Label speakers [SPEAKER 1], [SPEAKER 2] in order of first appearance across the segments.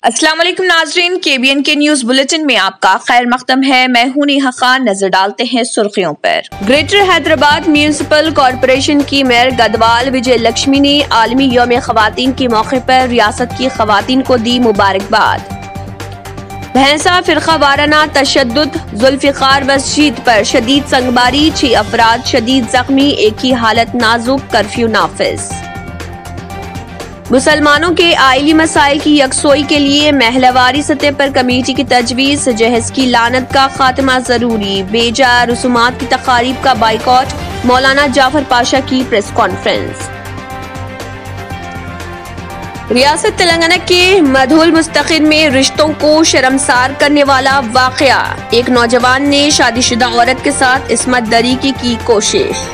[SPEAKER 1] अस्सलाम वालेकुम नाजरीन, KBN के न्यूज बुलेटिन में आपका खैर मकदम है। मैं हूं नेहा खान। नजर डालते हैं सुर्खियों पर। ग्रेटर हैदराबाद म्यूनिसिपल कॉरपोरेशन की मेयर गदवाल विजय लक्ष्मी ने आलमी यौम ख्वातीन के मौके पर रियासत की ख्वातीन को दी मुबारकबाद। भैंसा फिरका वाराना तशद्दुद, जुल्फिकार मस्जिद पर शदीद संगबारी, 6 अफराद शदीद जख्मी, एक ही हालत नाजुक, कर्फ्यू नाफिज। मुसलमानों के आइली मसाइल की यकसोई के लिए महलवारी सतह पर कमेटी की तजवीज, जहेज की लानत का खात्मा जरूरी, बेजा रसूमात की तकारीब का बाइकॉट, मौलाना जाफर पाशा की प्रेस कॉन्फ्रेंस। रियासत तेलंगाना के मधुल मुस्तकिन में रिश्तों को शर्मसार करने वाला वाकया, एक नौजवान ने शादीशुदा औरत के साथ इस्मत दरी की कोशिश।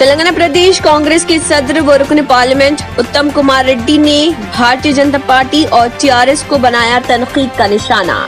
[SPEAKER 1] तेलंगाना प्रदेश कांग्रेस के सदर व रुकन पार्लियामेंट उत्तम कुमार रेड्डी ने भारतीय जनता पार्टी और TRS को बनाया तनकीद का निशाना।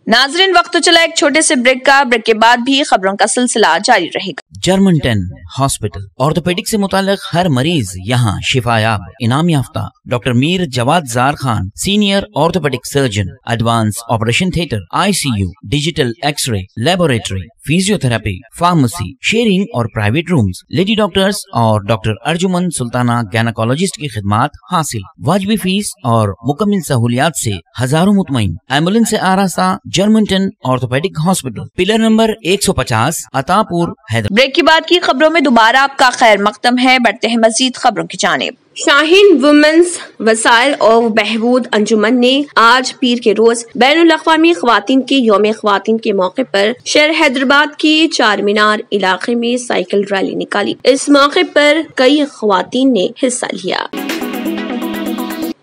[SPEAKER 1] नाजरीन, वक्त तो चला एक छोटे से ब्रेक का। ब्रेक के बाद भी खबरों का सिलसिला जारी रहेगा।
[SPEAKER 2] जर्मन 10 हॉस्पिटल ऑर्थोपेडिक से मुताल्लिक हर मरीज यहाँ शिफायाब। इनाम याफ्ता doctor Mir Jawad Zar Khan, senior orthopaedic surgeon, advance operation theatre, ICU, digital x ray, laboratory, physiotherapy, pharmacy, sharing और प्राइवेट रूम्स, लेडी डॉक्टर्स और डॉक्टर अर्जुमन सुल्ताना गायनेकोलॉजिस्ट की खिदमात हासिल। वाजिबी फीस और मुकम्मल सहूलियात से हजारों मुतमईन। एम्बुलेंस से आरास्ता German 10 orthopaedic hospital, pillar number 150, Attapur, Hyderabad.
[SPEAKER 1] Break के बाद की खबरों में दोबारा आपका खैर मकदम है। बढ़ते हैं मजीद खबरों की जानिब। शाहीन वुमेन्स वसाइल और बहबूद अंजुमन ने आज पीर के रोज बैनुल अक़वामी ख्वातीन के यौम ख्वातीन के मौके पर शहर हैदराबाद के चार मीनार इलाके में साइकिल रैली निकाली। इस मौके पर कई ख्वातीन ने हिस्सा लिया।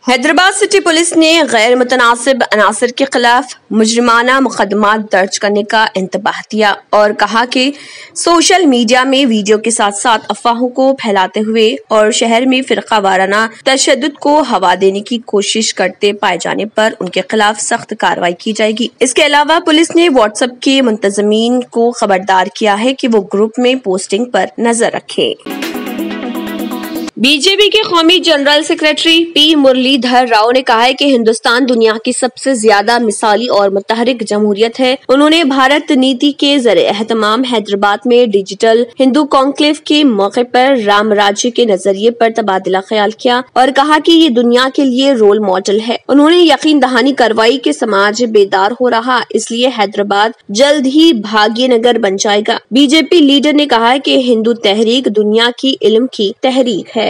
[SPEAKER 1] हैदराबाद सिटी पुलिस ने गैर मुतनासिब अनासर के खिलाफ मुजरिमाना मुकदमा दर्ज करने का इंतबाह दिया और कहा कि सोशल मीडिया में वीडियो के साथ साथ अफवाहों को फैलाते हुए और शहर में फिरका वाराना तशद्दुद को हवा देने की कोशिश करते पाए जाने पर उनके खिलाफ सख्त कार्रवाई की जाएगी। इसके अलावा पुलिस ने व्हाट्सएप के मुंतजमीन को खबरदार किया है कि वो ग्रुप में पोस्टिंग पर नजर रखे। बीजेपी के कौमी general secretary P Muralidhar Rao ने कहा है कि हिंदुस्तान दुनिया की सबसे ज्यादा मिसाली और मुतहरिक जमहूरियत है। उन्होंने भारत नीति के ज़रिए एहतमाम हैदराबाद में डिजिटल हिंदू कॉन्क्लेव के मौके पर राम राज्य के नजरिए पर तबादला ख्याल किया और कहा कि ये दुनिया के लिए रोल मॉडल है। उन्होंने यकीन दहानी करवाई कि समाज बेदार हो रहा, इसलिए हैदराबाद जल्द ही भाग्य नगर बन जाएगा। बीजेपी लीडर ने कहा है कि हिंदू तहरीक दुनिया की इल्म की तहरीक है।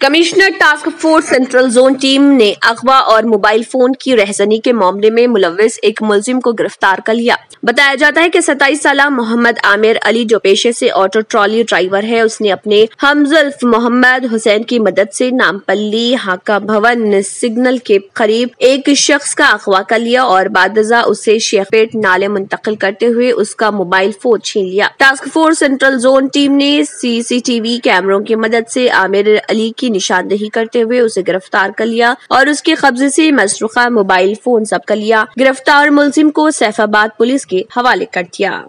[SPEAKER 1] Commissioner task force central zone team ने अगवा और मोबाइल फोन की रहजनी के मामले में मुलव्विस एक मुलजिम को गिरफ्तार कर लिया। बताया जाता है कि 27 साला मोहम्मद आमिर अली जो पेशे से ऑटो ट्रॉली ड्राइवर है, उसने अपने हमज़ुल्फ मोहम्मद हुसैन की मदद से नामपल्ली हाका भवन सिग्नल के करीब एक शख्स का अगवा कर लिया और बादजा उसे शेखपेट नाले मुंतकिल करते हुए उसका मोबाइल फोन छीन लिया। Task force central zone team ने CCTV कैमरों की मदद से आमिर अली की निशानदेही करते हुए उसे गिरफ्तार कर लिया और उसके कब्जे से मसरूखा मोबाइल फोन जब्त कर लिया। गिरफ्तार मुलजिम को सैफाबाद पुलिस के हवाले कर दिया।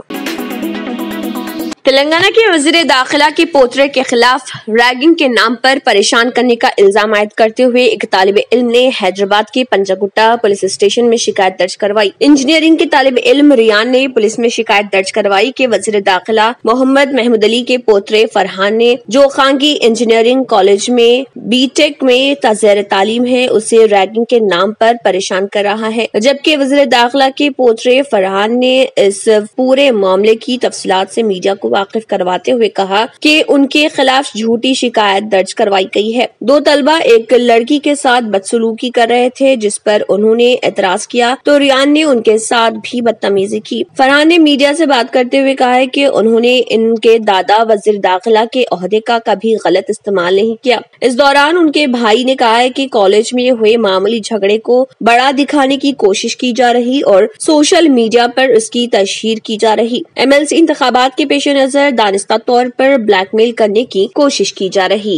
[SPEAKER 1] तेलंगाना के वजीर दाखिला के पोतरे के खिलाफ रैगिंग के नाम पर परेशान करने का इल्जाम आयद करते हुए एक तालिब इल्म ने हैदराबाद के पंजागुट्टा पुलिस स्टेशन में शिकायत दर्ज करवाई। इंजीनियरिंग के तालिब इल्म रियान ने पुलिस में शिकायत दर्ज करवाई कि वजीर दाखिला मोहम्मद महमूद अली के पोतरे फरहान ने जो खानगी इंजीनियरिंग कॉलेज में BTech में ज़ेर तालीम है, उसे रैगिंग के नाम पर परेशान कर रहा है। जबकि वजीर दाखिला के पोतरे फरहान ने इस पूरे मामले की तफसीलात से मीडिया को वाकिफ करवाते हुए कहा कि उनके खिलाफ झूठी शिकायत दर्ज करवाई गई है। 2 तलबा एक लड़की के साथ बदसलूकी कर रहे थे, जिस पर उन्होंने एतराज किया तो रियान ने उनके साथ भी बदतमीजी की। फरहान ने मीडिया से बात करते हुए कहा है कि उन्होंने इनके दादा वजीर दाखिला के ओहदे का कभी गलत इस्तेमाल नहीं किया। इस दौरान उनके भाई ने कहा है कि कॉलेज में हुए मामूली झगड़े को बड़ा दिखाने की कोशिश की जा रही और सोशल मीडिया पर इसकी तशहीर की जा रही। MLC इंतखाबात के पेश नजर दानिस्ता तौर पर ब्लैकमेल करने की कोशिश की जा रही।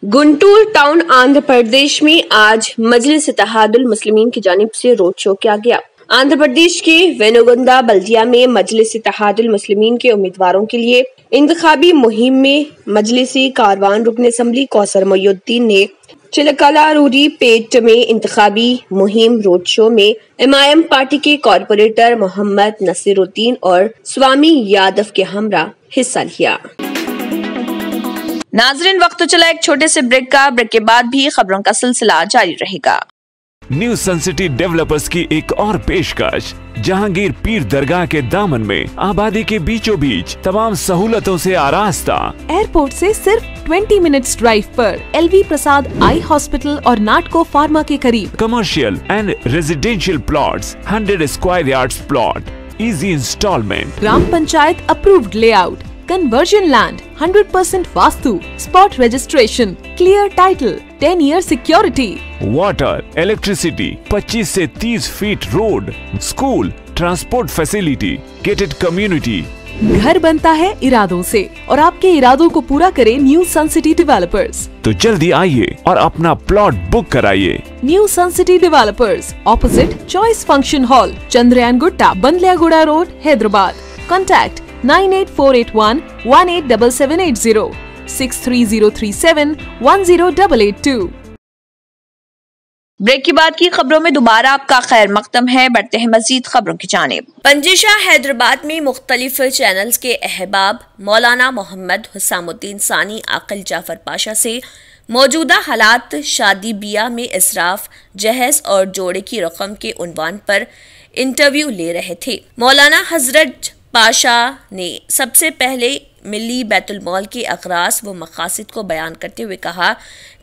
[SPEAKER 1] गुंटूर टाउन आंध्र प्रदेश में आज मजलिस इत्तेहादुल मुस्लिमीन की जानिब से रोड शो किया गया। आंध्र प्रदेश के वेनुगोंदा बल्दिया में मजलिस इत्तेहादुल मुस्लिमीन के उम्मीदवारों के लिए इंतखाबी मुहिम में मजलिसी कारवान रुकन असम्बली कौसर मोइनुद्दीन ने चिलकलारूरी पेट में इंतखाबी मुहिम रोड शो में एमआईएम पार्टी के कॉर्पोरेटर मोहम्मद नसीरुद्दीन और स्वामी यादव के हमरा हिस्सा लिया। नाज़रीन, वक्त तो चला एक छोटे से ब्रेक का। ब्रेक के बाद भी खबरों का सिलसिला जारी रहेगा।
[SPEAKER 3] न्यू सन सिटी डेवलपर्स की एक और पेशकश, जहांगीर पीर दरगाह के दामन में आबादी के बीचों बीच तमाम सहूलतों से आरास्ता।
[SPEAKER 4] एयरपोर्ट से सिर्फ 20 मिनट्स ड्राइव पर LV प्रसाद आई हॉस्पिटल और नाटको फार्मा के करीब।
[SPEAKER 3] Commercial and residential plots, 100 square yards plot, easy instalment,
[SPEAKER 4] gram panchayat approved layout, conversion land, 100% vastu, spot registration, clear title, 10 year security,
[SPEAKER 3] water, electricity, 25 से 30 feet road, school, transport facility, gated community.
[SPEAKER 4] घर बनता है इरादों से और आपके इरादों को पूरा करे न्यू सन सिटी डेवलपर्स।
[SPEAKER 3] तो जल्दी आइए और अपना प्लॉट बुक कराइए।
[SPEAKER 4] New sun city developers, opposite choice function hall, Chandrayan Gutta, Bandlaguda road, Hyderabad. Contact 9848118780, 63037108882।
[SPEAKER 1] Break के बाद की खबरों में दोबारा आपका खैर मकदम है। बढ़ते हैं मजीद खबरों की जानिब। पंजिशा हैदराबाद में मुख्तलिफ चैनल्स के अहबाब मौलाना मोहम्मद हुसामुद्दीन सानी आकिल जाफर पाशा से मौजूदा हालात, शादी बियाह में इसराफ, जहेज और जोड़े की रकम के उन्वान पर इंटरव्यू ले रहे थे। मौलाना हजरत पाशा ने सबसे पहले मिली बैतुल माल के अखरास व मकासद को बयान करते हुए कहा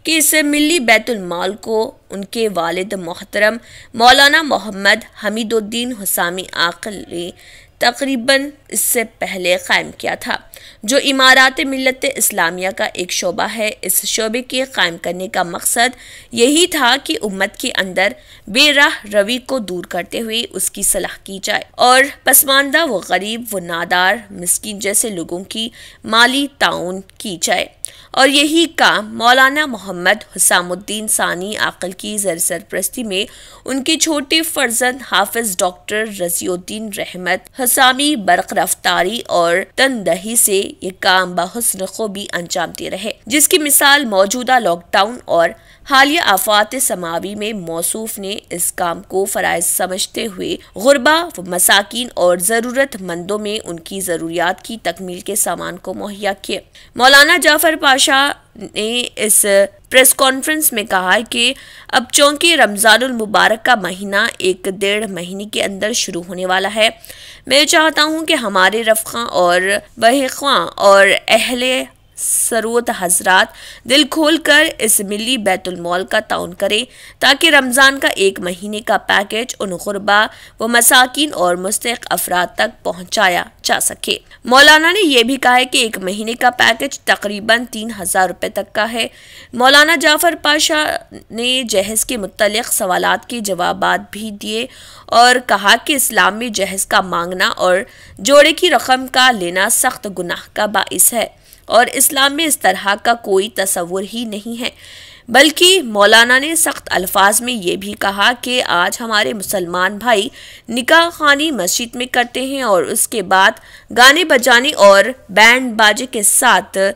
[SPEAKER 1] कि इस मिली बैतुल माल को उनके वालिद मोहतरम मौलाना मोहम्मद हमीदुद्दीन हुसामी आकिल ने तकरीबन इससे पहले कायम किया था, जो इमारात मिल्लत इस्लामिया का एक शोबा है। इस शोबे के कायम करने का मकसद यही था कि उम्मत के अंदर बेराह रवी को दूर करते हुए उसकी सलाह की जाए और पसमानदा व गरीब व नादार मिस्कीन जैसे लोगों की माली ताउन की जाए। और यही काम मौलाना मोहम्मद हुसामुद्दीन सानी आकिल की सरपरस्ती में उनके छोटे फर्जंद हाफिज डॉक्टर रजीउद्दीन रहमत हुसामी बरक रफ्तारी और तनदही से ये काम बहुस्न खूबी अंजाम दे रहे, जिसकी मिसाल मौजूदा लॉकडाउन और हालिया आफात समावी में मौसूफ ने इस काम को फराइज समझते हुए गुरबा व मसाकिन और ज़रूरतमंदों में उनकी ज़रूरियात की तकमील के सामान को मुहैया किए। मौलाना जाफर पाशा ने इस प्रेस कॉन्फ्रेंस में कहा कि अब चूंकि रमज़ानुल मुबारक का महीना 1-1.5 महीने के अंदर शुरू होने वाला है, मैं चाहता हूँ कि हमारे रफ़क़ा और बहक़्वा और अहले सरूत हजरात दिल खोल कर इस मिली बैतुल मॉल का ताउन करें, ताकि रमज़ान का 1 महीने का पैकेज उन गुरबा व मसाकिन और मुस्तहिक़ अफराद तक पहुँचाया जा सके। मौलाना ने यह भी कहा है कि 1 महीने का पैकेज तकरीबन 3000 रुपये तक का है। मौलाना जाफर पाशा ने जहेज़ के मुतल्लिक़ सवालात के जवाबात भी दिए और कहा कि इस्लाम में जहेज़ का मांगना और जोड़े की रकम का लेना सख्त गुनाह का बाइस है और इस्लाम में इस तरह का कोई तसव्वुर ही नहीं है। बल्कि मौलाना ने सख्त अल्फाज में ये भी कहा कि आज हमारे मुसलमान भाई निकाह खानी मस्जिद में करते हैं और उसके बाद गाने बजाने और बैंड बाजे के साथ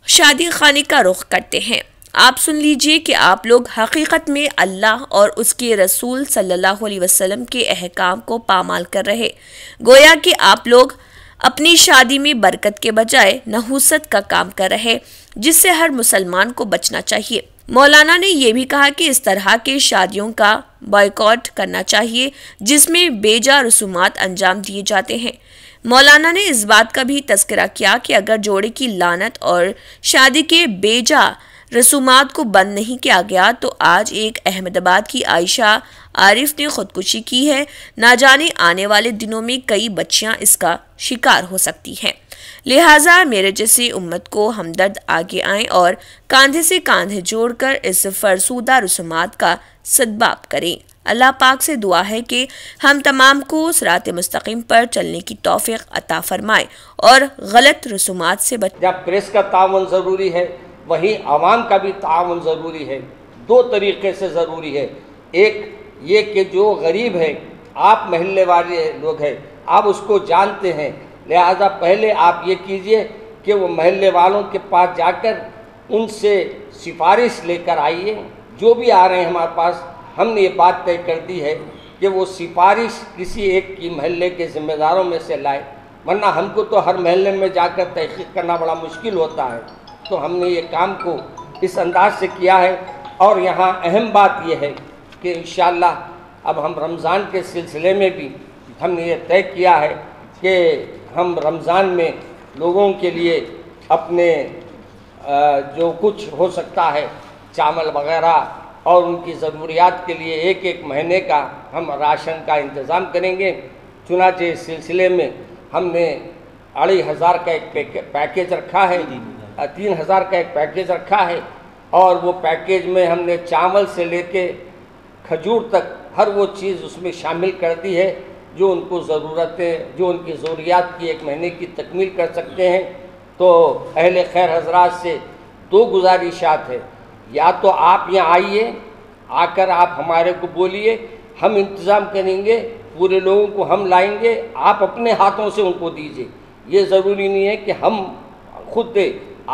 [SPEAKER 1] शादी खाने का रुख करते हैं। आप सुन लीजिए कि आप लोग हकीकत में अल्लाह और उसके रसूल सल्लल्लाहु अलैहि वसल्लम के अहकाम को पामाल कर रहे, गोया कि आप लोग अपनी शादी में बरकत के बजाय नहूसत का काम कर रहे, जिससे हर मुसलमान को बचना चाहिए। मौलाना ने यह भी कहा कि इस तरह के शादियों का बॉयकॉट करना चाहिए जिसमें बेजा रसूमात अंजाम दिए जाते हैं। मौलाना ने इस बात का भी तज़किरा किया कि अगर जोड़े की लानत और शादी के बेजा रसूमात को बंद नहीं किया गया तो आज एक अहमदाबाद की आयशा आरिफ ने खुदकुशी की है। ना जाने आने वाले दिनों में कई बच्चियां इसका शिकार हो सकती हैं। लिहाजा मेरे जैसे उम्मत को हमदर्द आगे आएं और कांधे से कांधे जोड़कर इस फरसूदा रसूमात का सद्भाव करें। अल्लाह पाक से दुआ है कि हम तमाम को सिरात मुस्तकीम पर चलने की तौफीक अता फरमाए और गलत रसूमात से बच।
[SPEAKER 5] जब प्रेस का तावन ज़रूरी है वहीं आवाम का भी तावन ज़रूरी है। 2 तरीक़े से ज़रूरी है। एक ये कि जो गरीब है آپ محلے والے لوگ ہیں, آپ اس کو جانتے ہیں, لہذا پہلے آپ یہ کیجئے کہ وہ محلے والوں کے پاس جا کر ان سے سفارش لے کر آئیے. جو بھی آ رہے ہیں ہمارے پاس, ہم نے یہ بات طے کر دی ہے کہ وہ سفارش کسی ایک کی محلے کے ذمہ داروں میں سے لائے, ورنہ ہم کو تو ہر محلے میں جا کر تحقیق کرنا بڑا مشکل ہوتا ہے. تو ہم نے یہ کام کو اس انداز سے کیا ہے. اور یہاں اہم بات یہ ہے کہ انشاءاللہ اب ہم رمضان کے سلسلے میں بھی ہم نے یہ طے کیا ہے کہ ہم رمضان میں لوگوں کے لیے اپنے جو کچھ ہو سکتا ہے چاول وغیرہ اور ان کی ضروریات کے لیے ایک ایک مہینے کا ہم راشن کا انتظام کریں گے. چنانچہ اس سلسلے میں ہم نے 2,500 کا ایک پیکیج رکھا ہے, 3,000 کا ایک پیکیج رکھا ہے, اور وہ پیکیج میں ہم نے چاول سے لے کے کھجور تک ہر وہ چیز اس میں شامل کر دی ہے جو ان کو ضرورتیں, جو ان کی ضروریات کی ایک مہینے کی تکمیل کر سکتے ہیں. تو اہل خیر حضرات سے 2 گزارشات ہے, یا تو آپ یہاں آئیے, آ کر آپ ہمارے کو بولیے, ہم انتظام کریں گے, پورے لوگوں کو ہم لائیں گے, آپ اپنے ہاتھوں سے ان کو دیجیے. یہ ضروری نہیں ہے کہ ہم خود دیں,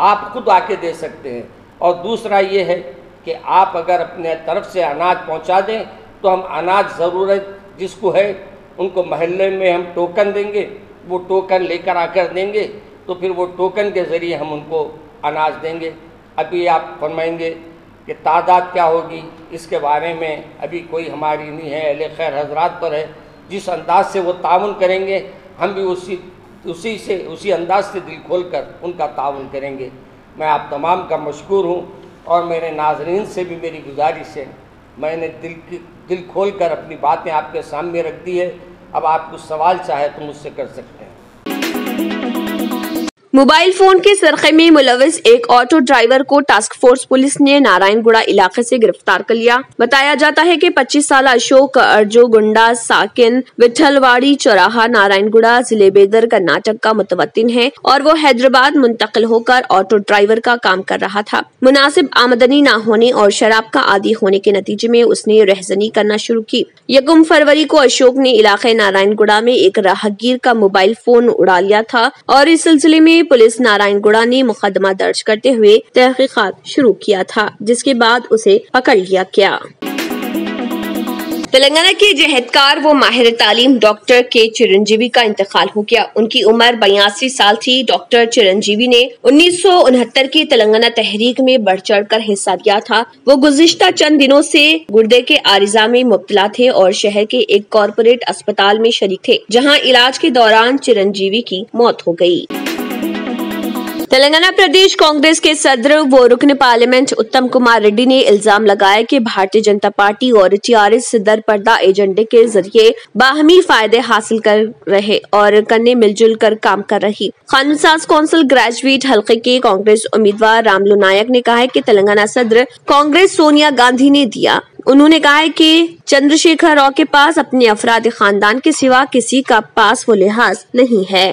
[SPEAKER 5] آپ خود آ کے دے سکتے ہیں. اور دوسرا یہ ہے کہ آپ اگر اپنے طرف سے اناج پہنچا دیں تو ہم اناج ضرورت جس کو ہے ان کو محلے میں ہم ٹوکن دیں گے, وہ ٹوکن لے کر آ کر دیں گے, تو پھر وہ ٹوکن کے ذریعے ہم ان کو اناج دیں گے. ابھی آپ فرمائیں گے کہ تعداد کیا ہوگی, اس کے بارے میں ابھی کوئی ہماری نہیں ہے, اہل خیر حضرات پر ہے. جس انداز سے وہ تعاون کریں گے ہم بھی اسی انداز سے دل کھول کر ان کا تعاون کریں گے. میں آپ تمام کا مشکور ہوں, اور میرے ناظرین سے بھی میری گزارش ہے, میں نے دل کھول کر اپنی باتیں آپ کے سامنے رکھ دی ہے. اب آپ کچھ سوال چاہے تو مجھ سے کر سکتے ہیں.
[SPEAKER 1] موبائل فون کے سرقے میں ملوث ایک آٹو ڈرائیور کو ٹاسک فورس پولیس نے نارائن گوڑا علاقے سے گرفتار کر لیا. بتایا جاتا ہے کہ 25 سالہ اشوک ارجو گنڈا ساکن وٹھل واڑی چوراہا نارائن گوڑا ضلع بیدر کرناٹک کا متوطن ہے, اور وہ حیدرآباد منتقل ہو کر آٹو ڈرائیور کا کام کر رہا تھا. مناسب آمدنی نہ ہونے اور شراب کا عادی ہونے کے نتیجے میں اس نے رہزنی کرنا شروع کی. 1 فروری کو اشوک نے علاقے نارائن گوڑا میں ایک راہگیر کا موبائل فون اڑا لیا تھا, اور اس سلسلے میں پولیس نارائن گوڑا نے مقدمہ درج کرتے ہوئے تحقیقات شروع کیا تھا, جس کے بعد اسے پکڑ لیا گیا. تلنگانہ کے جہدکار و ماہر تعلیم ڈاکٹر کے چرنجیوی کا انتقال ہو گیا. ان کی عمر 82 سال تھی. ڈاکٹر چرنجیوی نے 1969 کی تلنگانہ تحریک میں بڑھ چڑھ کر حصہ لیا تھا. وہ گزشتہ چند دنوں سے گردے کے عارضہ میں مبتلا تھے اور شہر کے ایک کارپوریٹ اسپتال میں شریک تھے, جہاں علاج کے دوران چرنجیوی کی موت ہو گئی. تلنگانہ پردیش کانگریس کے صدر و رکن پارلیمنٹ اتم کمار ریڈی نے الزام لگایا کہ بھارتیہ جنتا پارٹی اور TRS در پردہ ایجنڈے کے ذریعے باہمی فائدے حاصل کر رہے اور کرنے مل جل کر کام کر رہی. قانون ساز کونسل گریجویٹ حلقے کے کانگریس امیدوار راملو نائک نے کہا ہے کہ تلنگانہ صدر کانگریس سونیا گاندھی نے دیا. انہوں نے کہا ہے کہ چندرشیکھر راؤ کے پاس اپنے افراد خاندان کے سوا کسی کا پاس وہ لحاظ نہیں ہے.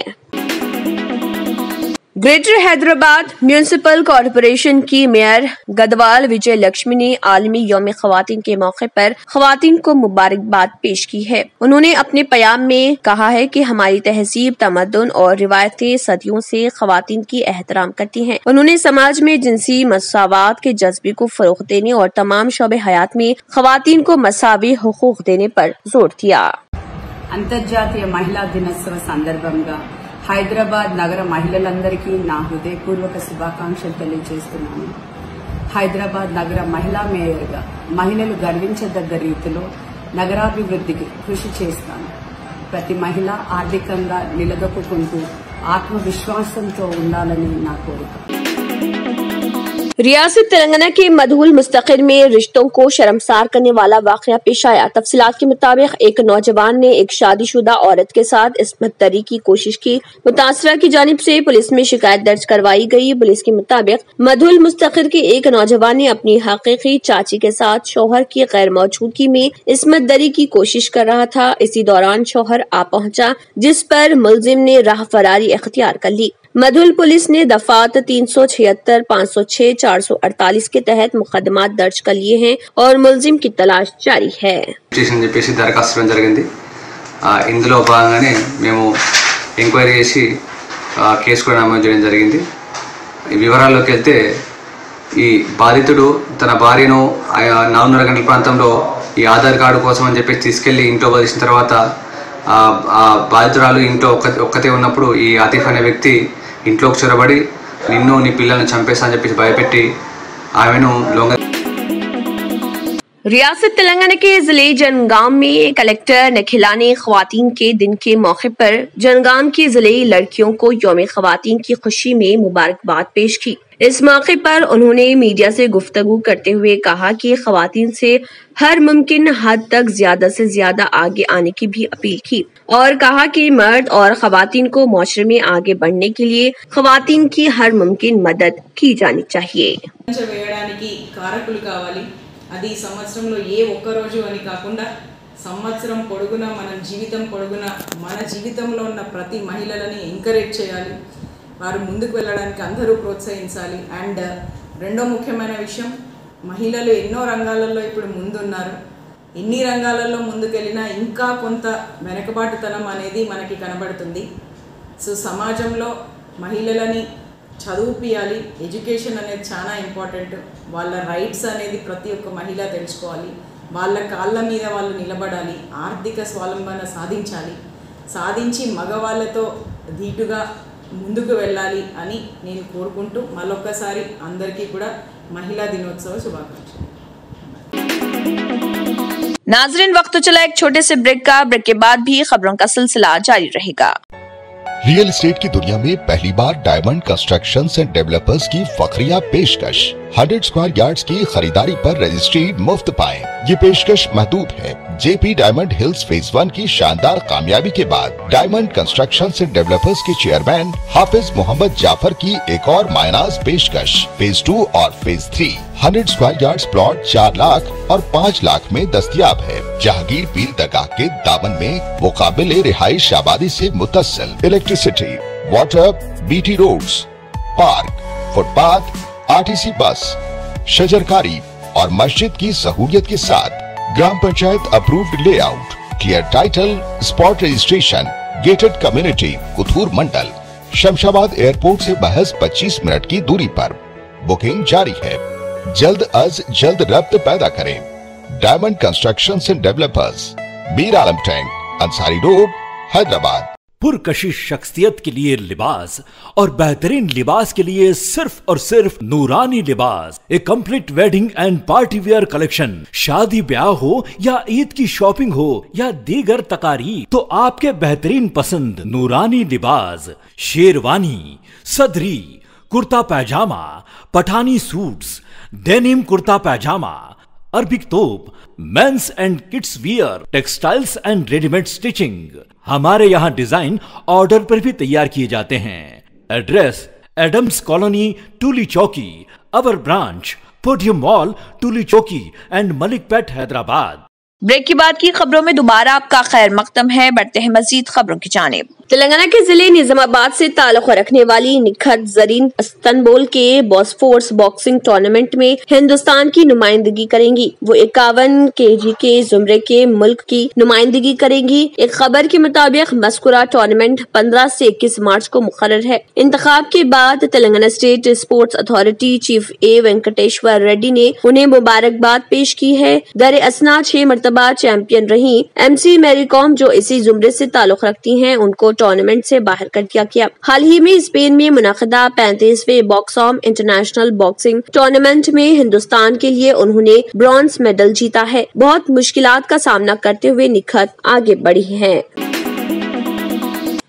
[SPEAKER 1] گریٹر حیدرآباد میونسپل کارپوریشن کی میئر گدوال وجے لکشمی نے عالمی یوم خواتین کے موقع پر خواتین کو مبارکباد پیش کی ہے. انہوں نے اپنے پیام میں کہا ہے کہ ہماری تہذیب, تمدن اور روایتیں صدیوں سے خواتین کی احترام کرتی ہیں. انہوں نے سماج میں جنسی مساوات کے جذبے کو فروغ دینے اور تمام شعبے حیات میں خواتین کو مساوی حقوق دینے پر زور دیا.
[SPEAKER 6] అంతర్జాతీయ మహిళా దినోత్సవ సందర్భంగా హైదరాబాద్ నగర మహిళలందరికీ నా హృదయపూర్వక శుభాకాంక్షలు తెలియజేస్తున్నాను. హైదరాబాద్ నగర మహిళా మేయర్గా మహిళలు గర్వించదగ్గ రీతిలో నగరాభివృద్ధికి కృషి చేస్తాను. ప్రతి మహిళ ఆర్థికంగా నిలదొక్కుంటూ ఆత్మవిశ్వాసంతో ఉండాలని నా కోరిక.
[SPEAKER 1] ریاست تلنگانہ کے مدھول مستقر میں رشتوں کو شرمسار کرنے والا واقعہ پیش آیا. تفصیلات کے مطابق ایک نوجوان نے ایک شادی شدہ عورت کے ساتھ عصمت دری کی کوشش کی. متاثرہ کی جانب سے پولیس میں شکایت درج کروائی گئی. پولیس کے مطابق مدھول مستقر کے ایک نوجوان نے اپنی حقیقی چاچی کے ساتھ شوہر کی غیر موجودگی میں عصمت دری کی کوشش کر رہا تھا. اسی دوران شوہر آ پہنچا, جس پر ملزم نے راہ فراری اختیار کر لی. مدھول پولیس نے دفعات 376, 506, 448 کے تحت مقدمات درج کر لیے ہیں اور ملزم کی تلاش جاری ہے.
[SPEAKER 7] ఇందులో భాగంగానే మేము ఎంక్వైరీ చేసి కేసు కూడా నమోదు చేయడం జరిగింది. ఈ వివరాల్లోకి వెళ్తే ఈ బాధితుడు తన భార్యను 4:30 గంటల ప్రాంతంలో ఈ ఆధార్ కార్డు కోసం అని చెప్పి తీసుకెళ్లి ఇంట్లో వదిలిసిన తర్వాత ఆ బాధితురాలు ఇంట్లో ఒక్కతే ఉన్నప్పుడు ఈ ఆతిఫ్ అనే వ్యక్తి ఇంట్లోకి చొరబడి నిన్ను నీ పిల్లల్ని చంపేస్తా అని చెప్పి భయపెట్టి ఆమెను
[SPEAKER 1] रियासत तेलंगाना के जिले जनगाम में कलेक्टर ने खिलाने ख्वातीन के दिन के मौके पर जनगाम की जिले लड़कियों को यौम ख्वातीन की खुशी में मुबारकबाद पेश की। इस मौके पर उन्होंने मीडिया से गुफ्तगू करते हुए कहा कि ख्वातीन से हर मुमकिन हद तक ज्यादा से ज्यादा आगे आने की भी अपील की और कहा कि मर्द और ख्वातीन को मुआशरे में आगे बढ़ने के लिए ख्वातीन की हर मुमकिन मदद की जानी चाहिए।
[SPEAKER 8] అది సంవత్సరంలో ఏ ఒక్క రోజు అని కాకుండా సంవత్సరం పొడుగునా మనం జీవితం పొడుగునా మన జీవితంలో ఉన్న ప్రతి మహిళలని ఎంకరేజ్ చేయాలి, వారు ముందుకు వెళ్ళడానికి అందరూ ప్రోత్సహించాలి. అండ్ రెండో ముఖ్యమైన విషయం, మహిళలు ఎన్నో రంగాలలో ఇప్పుడు ముందున్నారు. ఎన్ని రంగాలలో ముందుకెళ్ళినా ఇంకా కొంత వెనకబాటుతనం అనేది మనకి కనబడుతుంది. సో సమాజంలో మహిళలని చదువుపియాలి, ఎడ్యుకేషన్ అనేది చాలా ఇంపార్టెంట్. వాళ్ళ రైట్స్ అనేది ప్రతి ఒక్క మహిళ తెలుసుకోవాలి, వాళ్ళ కాళ్ళ మీద వాళ్ళు నిలబడాలి, ఆర్థిక స్వావలంబన సాధించి మగవాళ్ళతో ధీటుగా ముందుకు వెళ్ళాలి అని నేను కోరుకుంటూ మళ్ళొక్కసారి అందరికీ కూడా మహిళా దినోత్సవ శుభాకాంక్షలు।
[SPEAKER 1] नाज़रीन, वक्त तो चला एक छोटे से ब्रेक का। ब्रेक के बाद भी खबरों का सिलसिला जारी रहेगा।
[SPEAKER 9] रियल एस्टेट की दुनिया में पहली बार डायमंड कंस्ट्रक्शंस एंड डेवलपर्स की फखरिया पेशकश 100 स्क्वायर यार्ड्स की खरीदारी पर रजिस्ट्री मुफ्त पाएं। ये पेशकश महदूद है। जेपी डायमंड हिल्स फेज 1 की शानदार कामयाबी के बाद डायमंड कंस्ट्रक्शंस एंड डेवलपर्स के चेयरमैन हाफिज मोहम्मद जाफर की एक और मायनाज पेशकश फेज 2 और phase 3 100 square yards plot 4 lakh और 5 लाख में दस्तयाब है। जहांगीर पीर दरगाह के दामन में मुकाबिले रिहाइश आबादी से मुतस्सिल electricity, water, BT roads, park, footpath, RTC bus, शजरकारी और मस्जिद की सहूलियत के साथ gram panchayat approved layout, clear title, spot registration, gated community, Kothur mandal, Shamshabad airport से महज 25 मिनट की दूरी पर। बुकिंग जारी है। जल्द अज जल्द रब्त पैदा करें। Diamond constructions and developers, Mir Alam tank, Ansari road, Hyderabad.
[SPEAKER 10] पुरकशिश शख्सियत के लिए लिबास और बेहतरीन लिबास के लिए सिर्फ और सिर्फ नूरानी लिबास, a complete wedding and party wear collection. शादी ब्याह हो या ईद की शॉपिंग हो या दीगर तकारीब, तो आपके बेहतरीन पसंद नूरानी लिबास, शेरवानी, सदरी, kurta pyjama, Pathani suits, denim kurta pyjama, Arabic तोप, men's and kids wear, textiles and readymade stitching. हमारे यहाँ डिजाइन ऑर्डर पर भी तैयार किए जाते हैं। एड्रेस एडम्स कॉलोनी, टूली चौकी। अवर ब्रांच पोडियम मॉल, टूली चौकी एंड मलिकपेट, हैदराबाद।
[SPEAKER 1] ब्रेक के बाद की खबरों में दोबारा आपका खैर मकदम है। बढ़ते हैं मजीद खबरों की जानिब। तेलंगाना के जिले निजामाबाद से ताल्लुक रखने वाली निखत जरीन इस्तांबुल के बॉस्फोर्स बॉक्सिंग टूर्नामेंट में हिंदुस्तान की नुमाइंदगी करेंगी। वो 51 kg के जुमरे के मुल्क की नुमाइंदगी करेंगी। एक खबर के मुताबिक मस्कुरा टूर्नामेंट 15 से 21 मार्च को मुकर्रर है। इंतखाब के बाद Telangana state sports authority chief A Venkateshwar Reddy ने उन्हें मुबारकबाद पेश की है। दर असना 6 मरतबा चैंपियन रही MC मैरी कॉम, जो इसी जुमरे से ताल्लुक रखती हैं, उनको टूर्नामेंट से बाहर कर दिया गया। हाल ही में स्पेन में मुनाकिदा 35वें बॉक्सॉम इंटरनेशनल बॉक्सिंग टूर्नामेंट में हिंदुस्तान के लिए उन्होंने ब्रॉन्ज मेडल जीता है। बहुत मुश्किलात का सामना करते हुए निखत आगे बढ़ी हैं।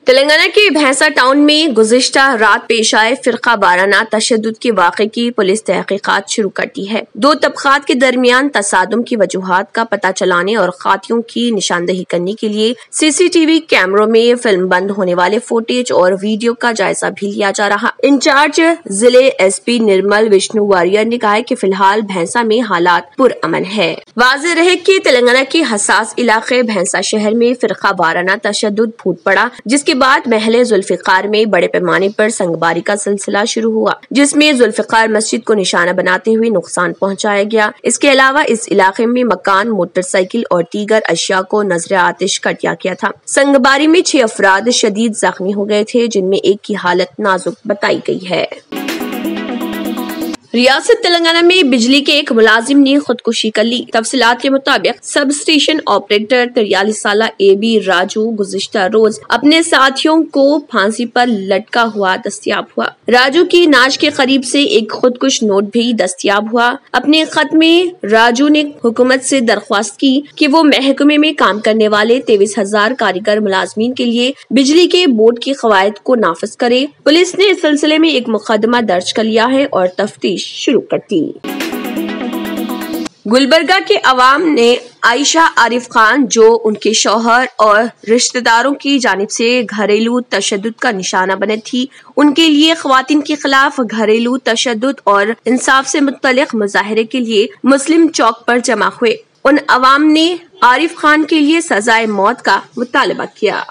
[SPEAKER 1] तेलंगाना के भैंसा टाउन में गुज़िश्ता रात पेश आए फिरका वाराना तशद्दुद के वाक़े की पुलिस तहकीकात शुरू कर दी है। दो तबक़ात के दरमियान तसादुम की वजूहात का पता चलाने और खातियों की निशानदही करने के लिए CCTV कैमरों में फिल्म बंद होने वाले फुटेज और वीडियो का जायजा भी लिया जा रहा। इंचार्ज जिले SP निर्मल विष्णु वारियर ने कहा है कि फिलहाल भैंसा में हालात पुरअमन है। वाज़ेह रहे कि तेलंगाना के हसास इलाके भैंसा शहर में फिरका वाराना तशद्दुद फूट पड़ा, जिसके بعد महल जुल्फिकार में बड़े पैमाने पर संगबारी का सिलसिला शुरू हुआ, जिसमें जुल्फिकार मस्जिद को निशाना बनाते हुए नुकसान पहुंचाया गया। इसके अलावा इस इलाके में मकान, मोटरसाइकिल और दीगर अशिया को नजर आतिश कर दिया गया था। संगबारी में 6 अफराद शदीद जख्मी हो गए थे, जिनमें एक की हालत नाजुक बताई गई है। रियासत तेलंगाना में बिजली के एक मुलाजिम ने खुदकुशी कर ली। तफसीलात के मुताबिक सब स्टेशन ऑपरेटर 43 साला AB राजू गुज़िश्ता रोज अपने साथियों को फांसी पर लटका हुआ दस्तयाब हुआ। राजू की नाश के करीब से एक खुदकुश नोट भी दस्तयाब हुआ। अपने खत में राजू ने हुकूमत से दरख्वास्त की कि वो महकमे में काम करने वाले 23,000 कारीगर मुलाजमीन के लिए बिजली के बोर्ड की कवायद को नाफिज करे। पुलिस ने इस सिलसिले में एक मुकदमा दर्ज कर लिया है और तफ्तीश शुरू कर दी। गुलबर्गा के अवाम ने आयशा आरिफ खान, जो उनके शौहर और रिश्तेदारों की जानिब से घरेलू तशद्दुद का निशाना बने थी, उनके लिए ख्वातीन के खिलाफ घरेलू तशद्दुद और इंसाफ से मुतल्लिक मुजाहरे के लिए मुस्लिम चौक पर जमा हुए। उन अवाम ने आरिफ खान के लिए सजाए मौत का मुतालबा किया।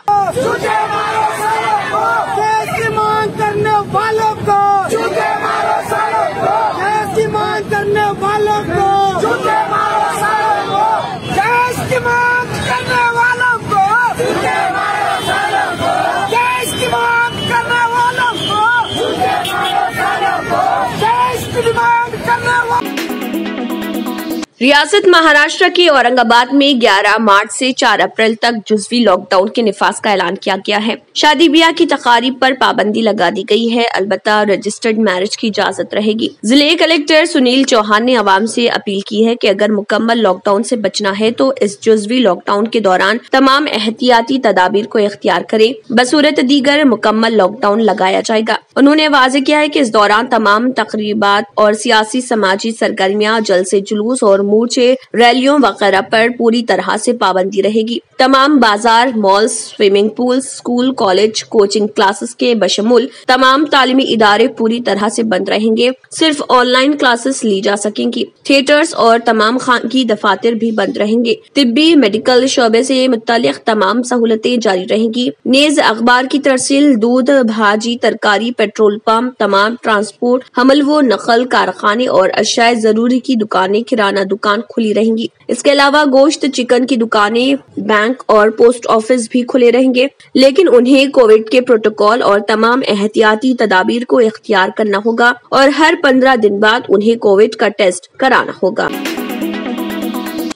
[SPEAKER 1] रियासत महाराष्ट्र के औरंगाबाद में 11 मार्च से 4 अप्रैल तक जुज़वी लॉकडाउन के निफाज का ऐलान किया गया है। शादी ब्याह की तकारीब पर पाबंदी लगा दी गई है, अलबत्ता रजिस्टर्ड मैरिज की इजाजत रहेगी। जिले कलेक्टर सुनील चौहान ने आवाम से अपील की है कि अगर मुकम्मल लॉकडाउन से बचना है तो इस जुज़वी लॉकडाउन के दौरान तमाम एहतियाती तदाबीर को इख्तियार करे, बसूरत दीगर मुकम्मल लॉकडाउन लगाया जाएगा। उन्होंने वाज़ेह किया है कि इस दौरान तमाम तकरीबात और सियासी समाजी सरगर्मियां, जलसे जुलूस और मोर्चे, रैलियों वगैरह पर पूरी तरह से पाबंदी रहेगी। तमाम बाजार, mall, swimming pool, school, college, coaching classes के बशमूल तमाम तालीमी इदारे पूरी तरह से बंद रहेंगे। सिर्फ ऑनलाइन क्लासेस ली जा सकेंगी। थिएटर्स और तमाम खानगी दफातर भी बंद रहेंगे। तिब्बी मेडिकल शोबे से मुताल्लिक तमाम सहूलतें जारी रहेंगी। नेज अखबार की तरसील, दूध, भाजी, तरकारी, पेट्रोल पंप, तमाम ट्रांसपोर्ट, हमल व नकल कारखाने और अशाए जरूरी की दुकानें, किराना दुकान खुली रहेंगी। इसके अलावा गोश्त, चिकन की दुकानें, बैंक और पोस्ट ऑफिस भी खुले रहेंगे, लेकिन उन्हें कोविड के प्रोटोकॉल और तमाम एहतियाती तदाबीर को इख्तियार करना होगा और हर 15 दिन बाद उन्हें कोविड का टेस्ट कराना होगा।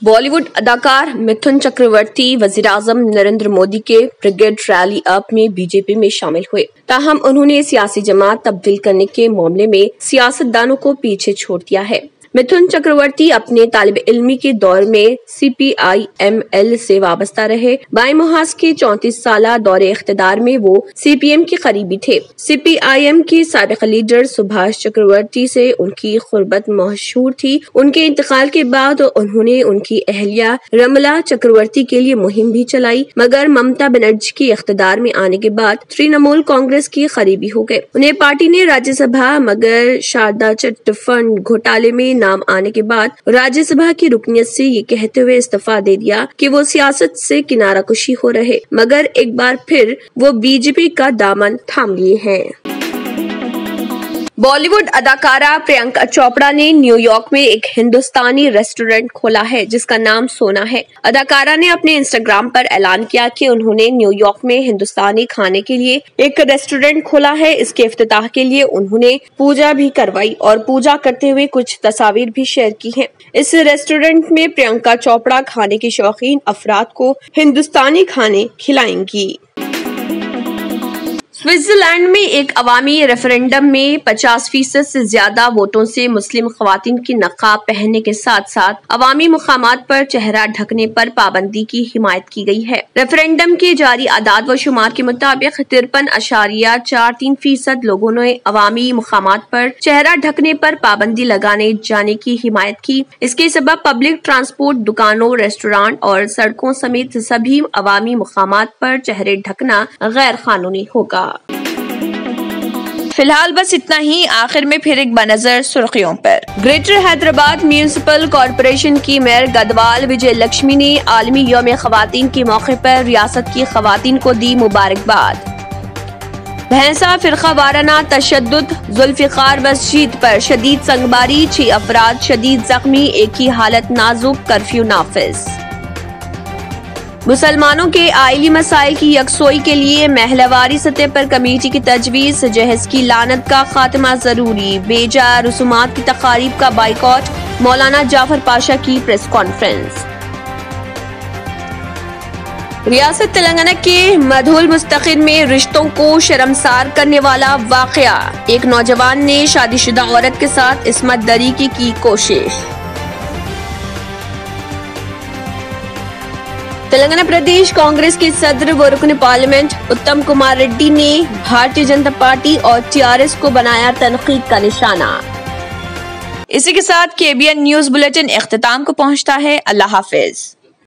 [SPEAKER 1] बॉलीवुड अदाकार मिथुन चक्रवर्ती वज़ीर-ए-आज़म नरेंद्र मोदी के ब्रिगेड रैली अप में बीजेपी में शामिल हुए, ताहम उन्होंने सियासी जमात तब्दील करने के मामले में सियासतदानों को पीछे छोड़ दिया है। मिथुन चक्रवर्ती अपने तालिब इल्मी के दौर में CPI-ML से वाबस्ता रहे। बाएं मुहाज के 34 साला दौरे इख्तिदार में वो CPM के करीबी थे। CPIM के साबिक लीडर सुभाष चक्रवर्ती से उनकी खुर्बत मशहूर थी। उनके इंतकाल के बाद उन्होंने उनकी अहलिया रमला चक्रवर्ती के लिए मुहिम भी चलाई, मगर ममता बनर्जी के इख्तिदार में आने के बाद तृणमूल कांग्रेस की करीबी हो गए। उन्हें पार्टी ने राज्यसभा, मगर शारदा चिट फंड घोटाले में नाम आने के बाद राज्यसभा की रुकनियत से ये कहते हुए इस्तीफा दे दिया कि वो सियासत से किनारा कुशी हो रहे, मगर एक बार फिर वो बीजेपी का दामन थाम लिए हैं। बॉलीवुड अदाकारा प्रियंका चोपड़ा ने न्यूयॉर्क में एक हिंदुस्तानी रेस्टोरेंट खोला है जिसका नाम सोना है। अदाकारा ने अपने इंस्टाग्राम पर ऐलान किया कि उन्होंने न्यूयॉर्क में हिंदुस्तानी खाने के लिए एक रेस्टोरेंट खोला है। इसके इफ्तिताह के लिए उन्होंने पूजा भी करवाई और पूजा करते हुए कुछ तस्वीर भी शेयर की हैं। इस रेस्टोरेंट में प्रियंका चोपड़ा खाने के शौकीन अफराद को हिंदुस्तानी खाने खिलाएंगी। स्विट्जरलैंड में एक अवामी रेफरेंडम में 50% से ज्यादा वोटों से मुस्लिम खवातीन की नकाब पहनने के साथ साथ अवामी मुकामात पर चेहरा ढकने पर पाबंदी की हिमायत की गई है। रेफरेंडम के जारी आदाद व शुमार के मुताबिक 53.43% लोगों ने अवामी मुकामात पर चेहरा ढकने पर पाबंदी लगाने जाने की हिमायत की। इसके सबब पब्लिक ट्रांसपोर्ट, दुकानों, रेस्टोरेंट और सड़कों समेत सभी अवामी मुकामात पर चेहरे ढकना गैर कानूनी होगा। फिलहाल बस इतना ही। आखिर में फिर एक बनजर सुर्खियों पर। ग्रेटर हैदराबाद म्यूनिसिपल कॉरपोरेशन की मेयर गदवाल विजय लक्ष्मी ने आलमी यौम ख़वातीन के मौके पर रियासत की ख़वातीन को दी मुबारकबाद। भैंसा फिरका वाराना तशद्दुद, जुल्फिकार मस्जिद पर शदीद संगबारी, 6 अफराद शदीद जख्मी, एक ही हालत नाजुक, कर्फ्यू नाफिज। मुसलमानों के आइली मसाइल की यकसोई के लिए महलवारी सतह पर कमेटी की तजवीज, जहेज की लानत का खात्मा जरूरी, बेजा रसूमात की तकारीब का बाइकॉट, मौलाना जाफर पाशा की प्रेस कॉन्फ्रेंस। रियासत तेलंगाना के मधुल मुस्तकिल में रिश्तों को शर्मसार करने वाला वाकया, एक नौजवान ने शादीशुदा औरत के साथ इस्मत दरी की कोशिश। तेलंगाना प्रदेश कांग्रेस के सदर व रुकन पार्लियामेंट उत्तम कुमार रेड्डी ने भारतीय जनता पार्टी और टीआरएस को बनाया तनकीद का निशाना। इसी के साथ केबीएन न्यूज बुलेटिन इख्तिताम को पहुंचता है। अल्लाह हाफिज।